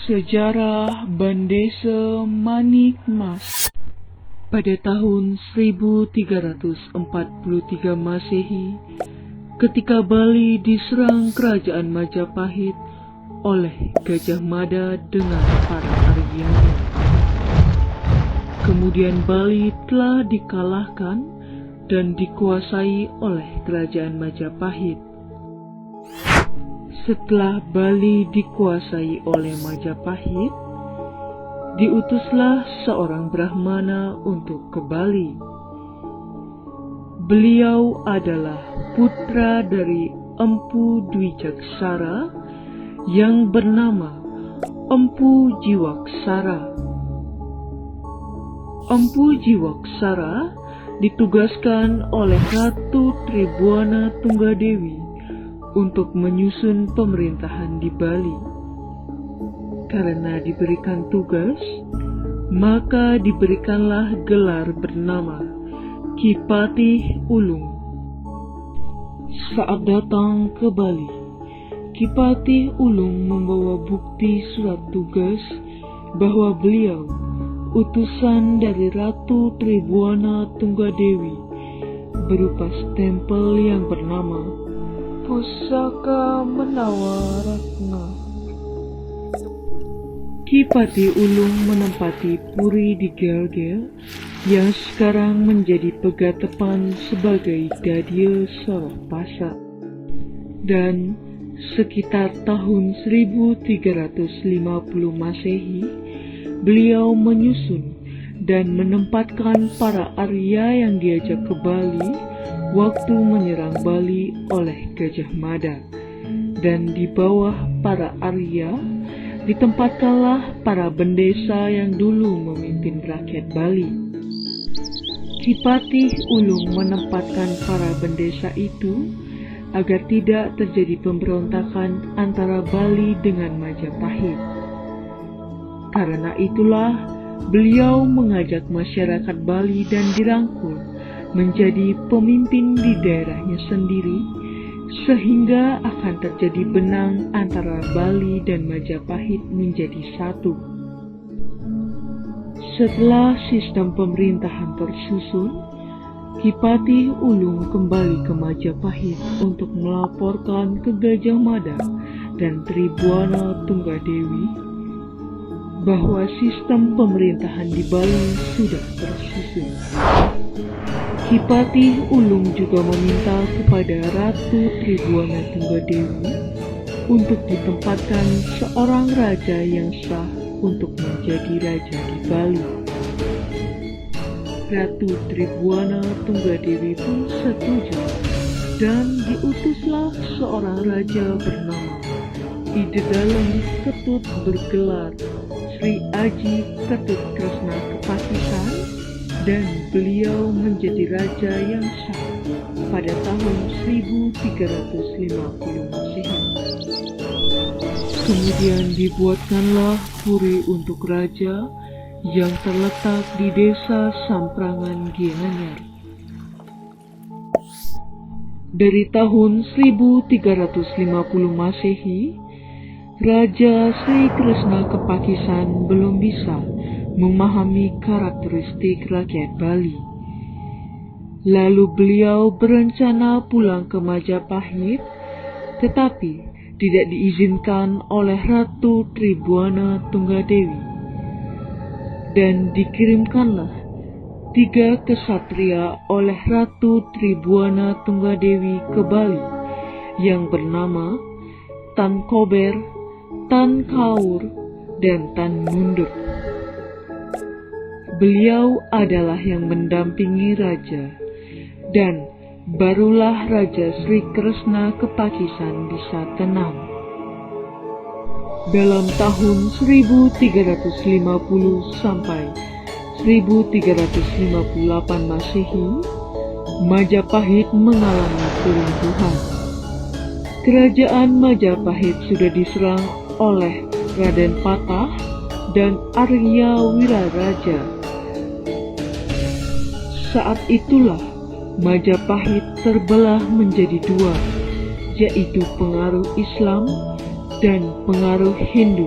Sejarah Bandesa Manikmas. Pada tahun 1343 Masehi, ketika Bali diserang kerajaan Majapahit oleh Gajah Mada dengan para Aryanya. Kemudian Bali telah dikalahkan dan dikuasai oleh kerajaan Majapahit. Setelah Bali dikuasai oleh Majapahit, diutuslah seorang Brahmana untuk ke Bali. Beliau adalah putra dari Empu Dwijaksara yang bernama Empu Jiwaksara. Empu Jiwaksara ditugaskan oleh Ratu Tribhuwana Tunggadewi untuk menyusun pemerintahan di Bali. Karena diberikan tugas, maka diberikanlah gelar bernama Ki Patih Ulung. Saat datang ke Bali, Ki Patih Ulung membawa bukti surat tugas bahwa beliau utusan dari Ratu Tribhuwana Tunggadewi berupa stempel yang bernama Pusaka Menawaratna. Ki Patih Ulung menempati puri di Gelgel yang sekarang menjadi Pegatepan sebagai Dadya Sorapasa. Dan sekitar tahun 1350 Masehi, beliau menyusun dan menempatkan para Arya yang diajak ke Bali waktu menyerang Bali oleh Gajah Mada. Dan di bawah para Arya ditempatkanlah para bendesa yang dulu memimpin rakyat Bali. Ki Patih Ulung menempatkan para bendesa itu agar tidak terjadi pemberontakan antara Bali dengan Majapahit. Karena itulah beliau mengajak masyarakat Bali dan dirangkul menjadi pemimpin di daerahnya sendiri, sehingga akan terjadi benang antara Bali dan Majapahit menjadi satu. Setelah sistem pemerintahan tersusun, Ki Patih Ulung kembali ke Majapahit untuk melaporkan ke Gajah Mada dan Tribhuwana Tunggadewi bahwa sistem pemerintahan di Bali sudah tersusun. Ki Patih Ulung juga meminta kepada Ratu Tribhuwana Tunggadewi untuk ditempatkan seorang raja yang sah untuk menjadi raja di Bali. Ratu Tribhuwana Tunggadewi pun setuju, dan diutuslah seorang raja bernama Idedalem Ketut bergelar Sri Aji Ketut Kresna Kepakisan, dan beliau menjadi raja yang sah pada tahun 1350 Masehi. Kemudian dibuatkanlah puri untuk raja yang terletak di desa Samprangan Gianyar. Dari tahun 1350 Masehi, Raja Sri Kresna Kepakisan belum bisa memahami karakteristik rakyat Bali. Lalu beliau berencana pulang ke Majapahit, tetapi tidak diizinkan oleh Ratu Tribhuwana Tunggadewi. Dan dikirimkanlah 3 kesatria oleh Ratu Tribhuwana Tunggadewi ke Bali yang bernama Tan Kober, Tan Kaur, dan Tan Mundur. Beliau adalah yang mendampingi raja, dan barulah Raja Sri Kresna Kepakisan bisa tenang. Dalam tahun 1350 sampai 1358 Masehi, Majapahit mengalami keruntuhan. Kerajaan Majapahit sudah diserang oleh Raden Patah dan Arya Wiraraja. Saat itulah Majapahit terbelah menjadi 2, yaitu pengaruh Islam dan pengaruh Hindu.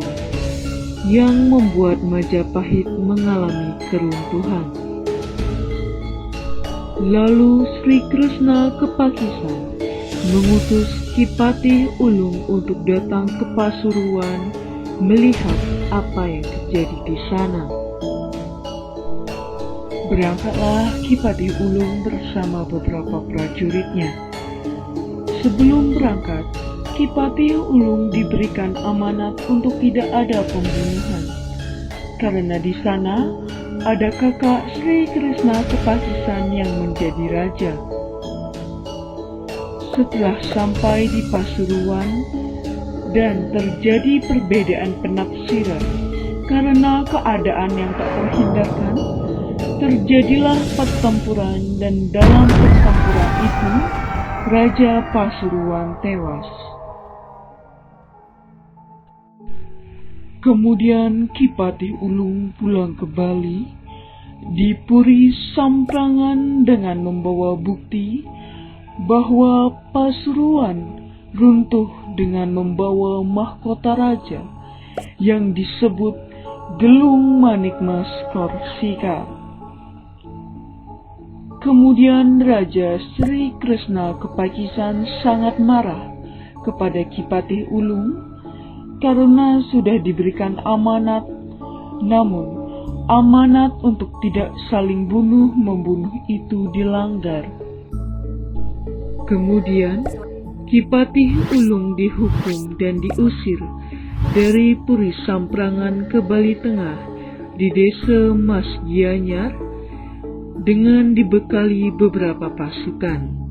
yang membuat Majapahit mengalami keruntuhan. Lalu Sri Krishna ke Pakisan mengutus Ki Patih Ulung untuk datang ke Pasuruan melihat apa yang terjadi di sana. Berangkatlah Ki Patih Ulung bersama beberapa prajuritnya. Sebelum berangkat, Ki Patih Ulung diberikan amanat untuk tidak ada pembunuhan, karena di sana ada kakak Sri Krishna Kepakisan yang menjadi raja. Setelah sampai di Pasuruan dan terjadi perbedaan penafsiran karena keadaan yang tak terhindarkan, terjadilah pertempuran dan dalam pertempuran itu Raja Pasuruan tewas. Kemudian Ki Patih Ulung pulang ke Bali, di Puri Samprangan dengan membawa bukti bahwa Pasuruan runtuh dengan membawa mahkota raja yang disebut Gelung Manikmas Korsika. Kemudian Raja Sri Krishna Kepakisan sangat marah kepada Ki Patih Ulung karena sudah diberikan amanat, namun amanat untuk tidak saling bunuh-membunuh itu dilanggar. Kemudian Ki Patih Ulung dihukum dan diusir dari Puri Samprangan ke Bali Tengah di desa Mas Gianyar dengan dibekali beberapa pasukan.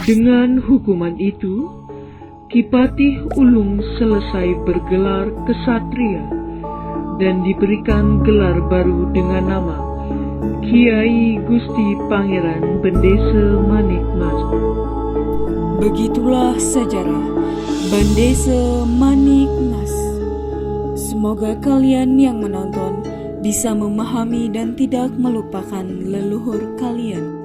Dengan hukuman itu, Ki Patih Ulung selesai bergelar kesatria dan diberikan gelar baru dengan nama Kiai Gusti Pangeran Bendesa Manikmas. Begitulah sejarah Bendesa Manikmas. Semoga kalian yang menonton bisa memahami dan tidak melupakan leluhur kalian.